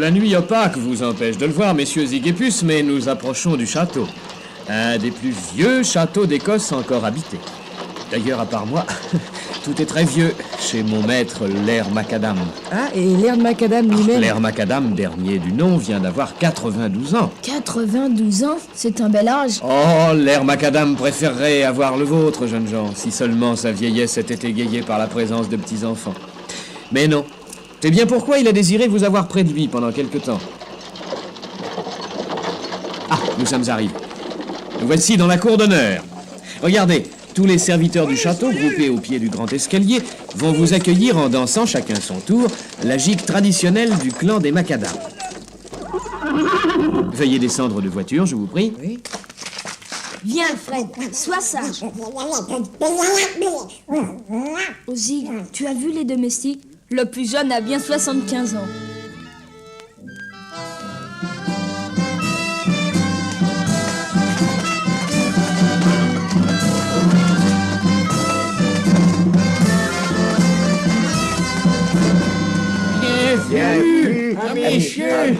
la nuit opaque vous empêche de le voir, messieurs Zig et Puce, mais nous approchons du château. Un des plus vieux châteaux d'Écosse encore habités. D'ailleurs, à part moi, tout est très vieux chez mon maître, l'air Macadam. Ah, et l'air Macadam lui-même? L'air Macadam, dernier du nom, vient d'avoir 92 ans. 92 ans? C'est un bel âge. Oh, l'air Macadam préférerait avoir le vôtre, jeunes gens, si seulement sa vieillesse était égayée par la présence de petits-enfants. Mais non. C'est bien pourquoi il a désiré vous avoir près de lui pendant quelque temps. Ah, nous sommes arrivés. Nous voici dans la cour d'honneur. Regardez, tous les serviteurs du château, groupés au pied du grand escalier, vont vous accueillir en dansant chacun son tour la gigue traditionnelle du clan des Macadam. Veuillez descendre de voiture, je vous prie. Oui. Viens, Alfred, sois sage. Oh, Zig, tu as vu les domestiques? Le plus jeune a bien 75 ans. Messieurs,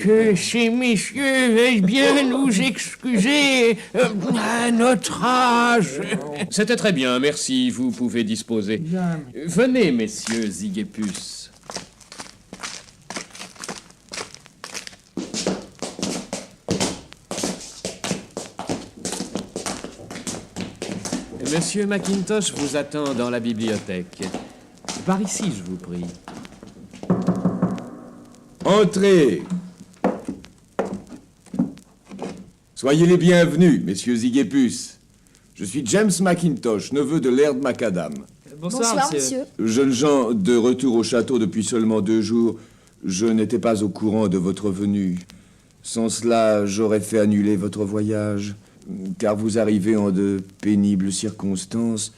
que ces messieurs veuillent bien nous excuser à notre âge. C'était très bien, merci, vous pouvez disposer. Venez, messieurs Zig et Puce. Monsieur Macintosh vous attend dans la bibliothèque. Par ici, je vous prie. Entrez. Soyez les bienvenus, messieurs Zig et Puce. Je suis James Macintosh, neveu de Laird Macadam. Bonsoir, monsieur. Jeunes gens, de retour au château depuis seulement 2 jours, je n'étais pas au courant de votre venue. Sans cela, j'aurais fait annuler votre voyage, car vous arrivez en de pénibles circonstances.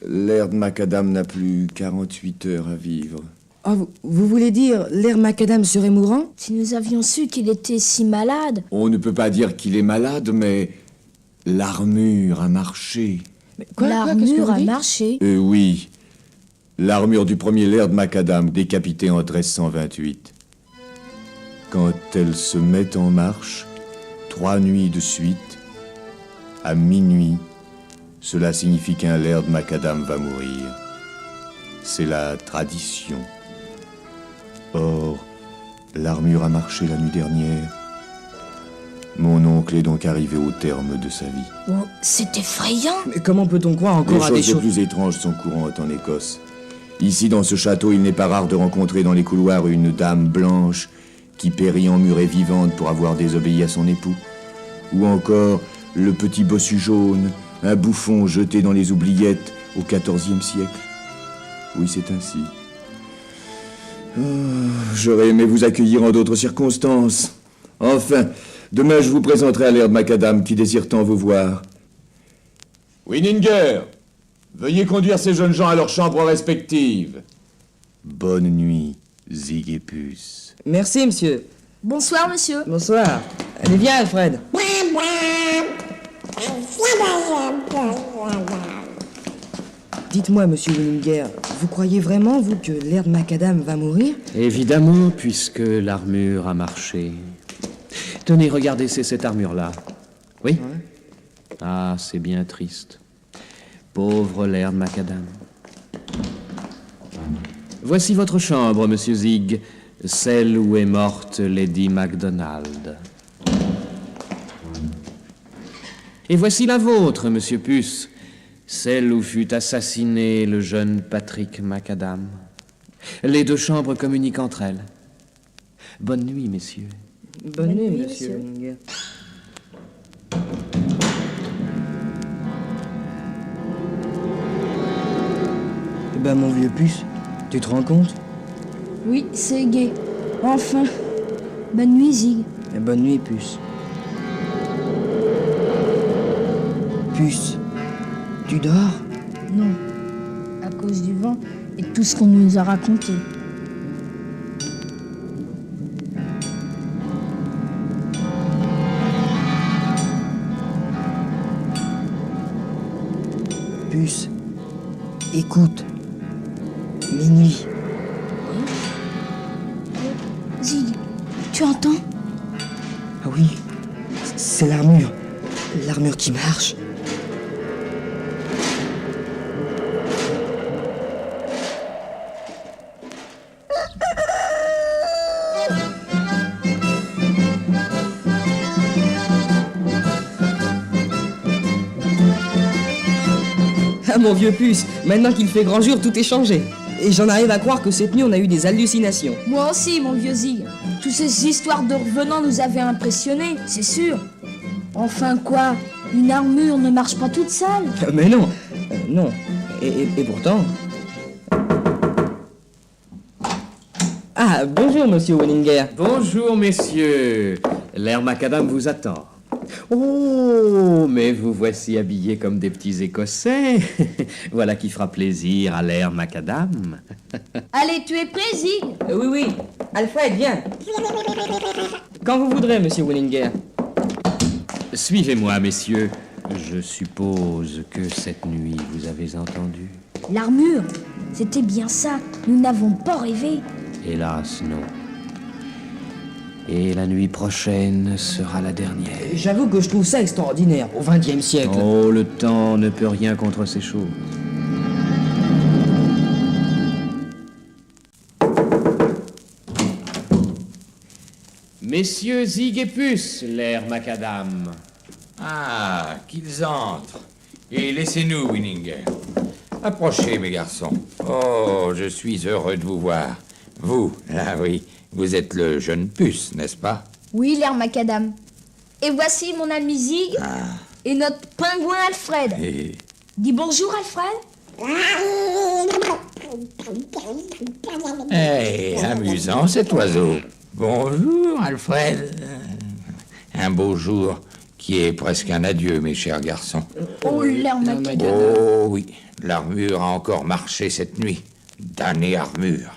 Laird Macadam n'a plus 48 heures à vivre. Oh, vous voulez dire l'air Macadam serait mourant? Si nous avions su qu'il était si malade... On ne peut pas dire qu'il est malade, mais l'armure a marché. Mais qu'est-ce que L'armure vous a dites? marché. Oui, l'armure du premier Laird Macadam, décapité en 1328. Quand elle se met en marche, 3 nuits de suite, à minuit, cela signifie qu'un Laird Macadam va mourir. C'est la tradition. Or, l'armure a marché la nuit dernière. Mon oncle est donc arrivé au terme de sa vie. Oh, c'est effrayant. Mais comment peut-on croire encore Les à des choses les choses... plus étranges sont courantes en Écosse. Ici, dans ce château, il n'est pas rare de rencontrer dans les couloirs une dame blanche qui périt emmurée vivante pour avoir désobéi à son époux. Ou encore le petit bossu jaune, un bouffon jeté dans les oubliettes au XIVe siècle. Oui, c'est ainsi. Oh, j'aurais aimé vous accueillir en d'autres circonstances. Enfin, demain je vous présenterai à Laird Macadam qui désire tant vous voir. Winninger, veuillez conduire ces jeunes gens à leurs chambres respectives. Bonne nuit, Zig et Puce. Merci, monsieur. Bonsoir, monsieur. Bonsoir. Allez, viens, Alfred. Dites-moi, monsieur Winninger, vous croyez vraiment, vous, que Laird Macadam va mourir? Évidemment, puisque l'armure a marché. Tenez, regardez, c'est cette armure-là. Oui? Ouais. Ah, c'est bien triste. Pauvre Laird Macadam. Voici votre chambre, monsieur Zig, celle où est morte Lady MacDonald. Et voici la vôtre, monsieur Puce, celle où fut assassiné le jeune Patrick Macadam. Les 2 chambres communiquent entre elles. Bonne nuit, messieurs. Bonne nuit, nuit, monsieur monsieur. Winninger. Eh ben, mon vieux Puce, tu te rends compte? Oui, c'est gai. Enfin. Bonne nuit, Zig. Eh, bonne nuit, Puce. Puce, tu dors? Non. À cause du vent et de tout ce qu'on nous a raconté. Puce, écoute. Minuit. Tu entends? Ah oui, c'est l'armure. L'armure qui marche. Ah mon vieux puce, maintenant qu'il fait grand jour, tout est changé. Et j'en arrive à croire que cette nuit on a eu des hallucinations. Moi aussi, mon vieux Zig. Toutes ces histoires de revenants nous avaient impressionnés, c'est sûr. Enfin quoi? Une armure ne marche pas toute seule. Mais non, non. Et pourtant... Ah, bonjour, monsieur Wenninger. Bonjour, messieurs. L'air macadam vous attend. Oh, mais vous voici habillés comme des petits Écossais. Voilà qui fera plaisir à l'air macadam. Allez, tu es prêt, Zig? Oui, oui. Alfred, viens. Quand vous voudrez, monsieur Wenninger. Suivez-moi, messieurs. Je suppose que cette nuit, vous avez entendu. L'armure, c'était bien ça. Nous n'avons pas rêvé. Hélas, non. Et la nuit prochaine sera la dernière. J'avoue que je trouve ça extraordinaire, au XXe siècle. Oh, le temps ne peut rien contre ces choses. Messieurs Zig et Puce, l'air macadam. Ah, qu'ils entrent. Et laissez-nous, Winninger. Approchez, mes garçons. Oh, je suis heureux de vous voir. Vous, là, oui, vous êtes le jeune Puce, n'est-ce pas? Oui, l'air macadam. Et voici mon ami Zig et notre pingouin Alfred. Et... Dis bonjour, Alfred. amusant cet oiseau. Bonjour, Alfred. Un beau jour qui est presque un adieu, mes chers garçons. Oh, l'air macadam. Oh oui, l'armure a encore marché cette nuit. Damnée armure.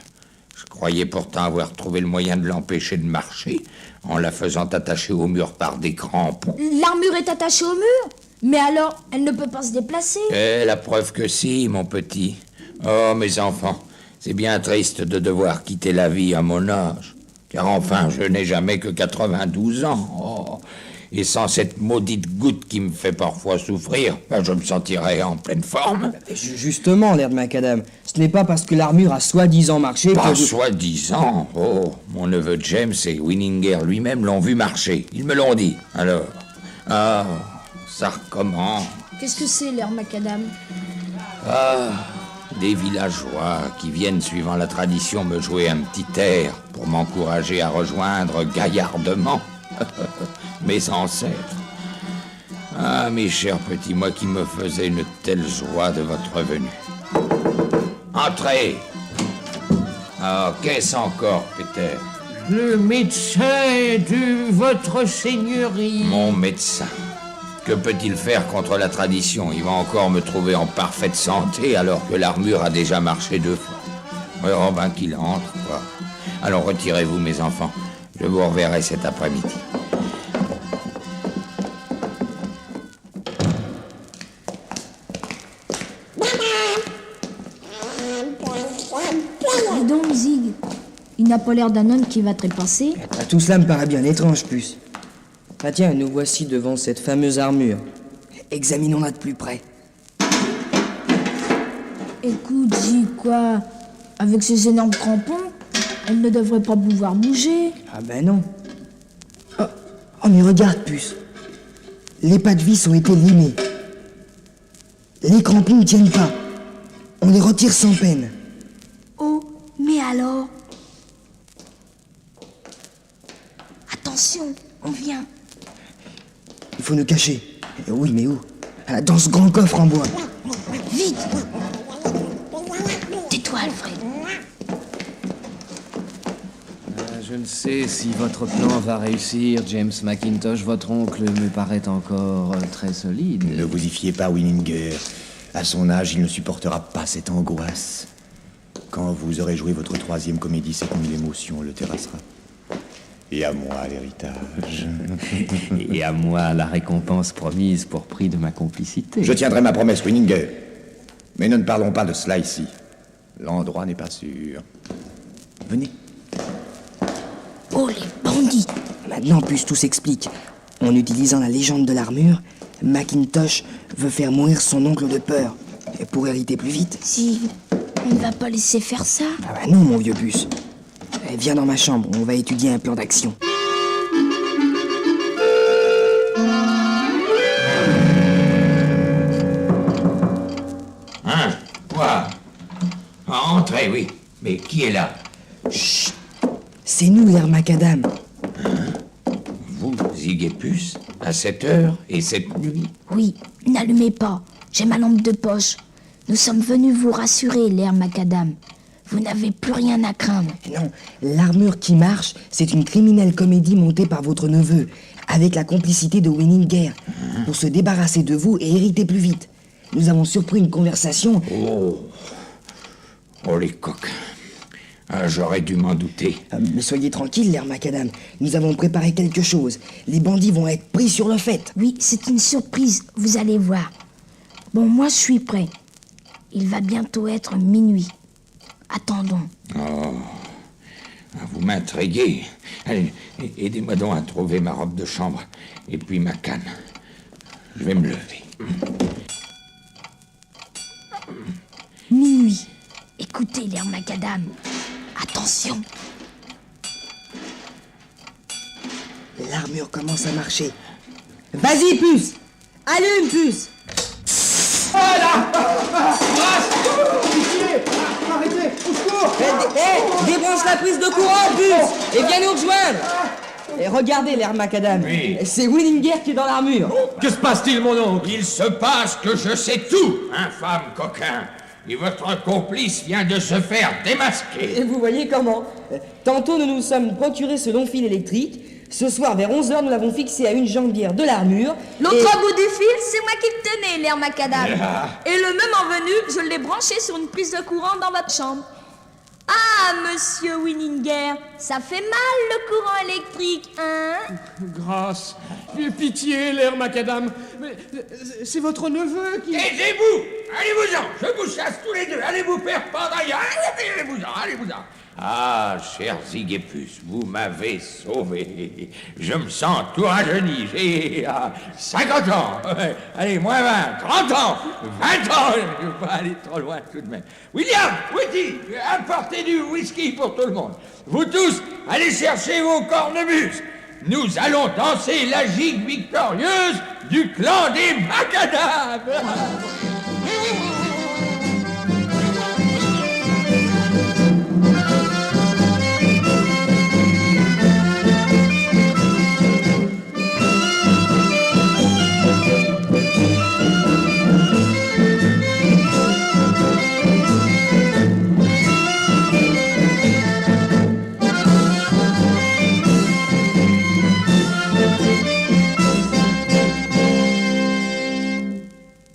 Je croyais pourtant avoir trouvé le moyen de l'empêcher de marcher en la faisant attacher au mur par des crampons. L'armure est attachée au mur? Mais alors, elle ne peut pas se déplacer? La preuve que si, mon petit. Oh, mes enfants, c'est bien triste de devoir quitter la vie à mon âge. Car enfin, je n'ai jamais que 92 ans. Oh. Et sans cette maudite goutte qui me fait parfois souffrir, je me sentirais en pleine forme. Justement, l'air de macadam, ce n'est pas parce que l'armure a soi-disant marché Pas que... soi-disant. Oh, mon neveu James et Winninger lui-même l'ont vu marcher. Ils me l'ont dit. Alors, ah, ça recommence. Qu'est-ce que c'est, l'air macadam? Ah, des villageois qui viennent, suivant la tradition, me jouer un petit air pour m'encourager à rejoindre gaillardement mes ancêtres. Ah, mes chers petits, moi qui me faisais une telle joie de votre venue. Entrez. Ah, qu'est-ce encore, Peter? Le médecin de votre seigneurie. Mon médecin. Que peut-il faire contre la tradition? Il va encore me trouver en parfaite santé alors que l'armure a déjà marché 2 fois. Oh ben qu'il entre, quoi. Allons, retirez-vous, mes enfants. Je vous reverrai cet après-midi. Dis donc, Zig, il n'a pas l'air d'un homme qui va trépasser. Tout cela me paraît bien étrange, puce. Ah tiens, nous voici devant cette fameuse armure. Examinons-la de plus près. Écoute, Zig, quoi? Avec ces énormes crampons, elle ne devrait pas pouvoir bouger. Ah ben non. Oh mais regarde, puce. Les pas de vis ont été limés. Les crampons ne tiennent pas. On les retire sans peine. Oh, mais alors? Attention, on vient. Il faut nous cacher. Oui, mais où? Dans ce grand coffre en bois. Vite! Tais-toi, Alfred. Je ne sais si votre plan va réussir, James McIntosh. Votre oncle me paraît encore très solide. Ne vous y fiez pas, Winninger. À son âge, il ne supportera pas cette angoisse. Quand vous aurez joué votre 3e comédie, cette nuit, l'émotion le terrassera. Et à moi, l'héritage. Et à moi, la récompense promise pour prix de ma complicité. Je tiendrai ma promesse, Winninger. Mais ne parlons pas de cela ici. L'endroit n'est pas sûr. Venez. Oh, les bandits! Maintenant, Puce, tout s'explique. En utilisant la légende de l'armure, Macintosh veut faire mourir son oncle de peur. Et pour hériter plus vite. Si, on ne va pas laisser faire ça. Ah bah non, mon vieux Puce. Viens dans ma chambre, on va étudier un plan d'action. Hein? Quoi? Entrez, oui. Mais qui est là? Chut! C'est nous, l'air macadam. Vous, Zig et Puce, à cette heure et cette nuit? Oui, n'allumez pas. J'ai ma lampe de poche. Nous sommes venus vous rassurer, l'air macadam. Vous n'avez plus rien à craindre. Non, l'armure qui marche, c'est une criminelle comédie montée par votre neveu, avec la complicité de Winninger, pour se débarrasser de vous et hériter plus vite. Nous avons surpris une conversation. Oh, les coqs. Ah, j'aurais dû m'en douter. Mais soyez tranquille, l'air macadam. Nous avons préparé quelque chose. Les bandits vont être pris sur le fait. Oui, c'est une surprise, vous allez voir. Bon, moi je suis prêt. Il va bientôt être minuit. Attendons. Oh, vous m'intriguez. Allez, aidez-moi donc à trouver ma robe de chambre et puis ma canne. Je vais me lever. Minuit. Écoutez, l'air macadam. Attention. L'armure commence à marcher. Vas-y, Puce! Allume, Puce! Arrêtez, au secours! Débranche la prise de courant, Puce! Et viens nous rejoindre! Et regardez, l'air macadam. Oui. C'est Winninger qui est dans l'armure. Que se passe-t-il, mon oncle? Il se passe que je sais tout, infâme coquin. Et votre complice vient de se faire démasquer. Et vous voyez comment? Tantôt, nous nous sommes procuré ce long fil électrique. Ce soir, vers 11h, nous l'avons fixé à une jambière de l'armure. L'autre bout du fil, c'est moi qui le tenais, l'air macadam. Et le moment venu, je l'ai branché sur une prise de courant dans votre chambre. Ah, monsieur Winninger, ça fait mal le courant électrique, hein? Grâce. Pitié, l'air macadam. Mais c'est votre neveu qui... Taisez-vous! Allez-vous-en! Je vous chasse tous les deux! Allez vous faire pendre ailleurs! Allez-vous-en! Allez-vous-en! Ah, cher Zig et Puce, vous m'avez sauvé. Je me sens tout rajeuni. J'ai 50 ans. Allez, moins 20, 30 ans, 20 ans. Je ne veux pas aller trop loin tout de même. William, Whitty, apportez du whisky pour tout le monde. Vous tous, allez chercher vos cornemuses. Nous allons danser la gigue victorieuse du clan des macadam.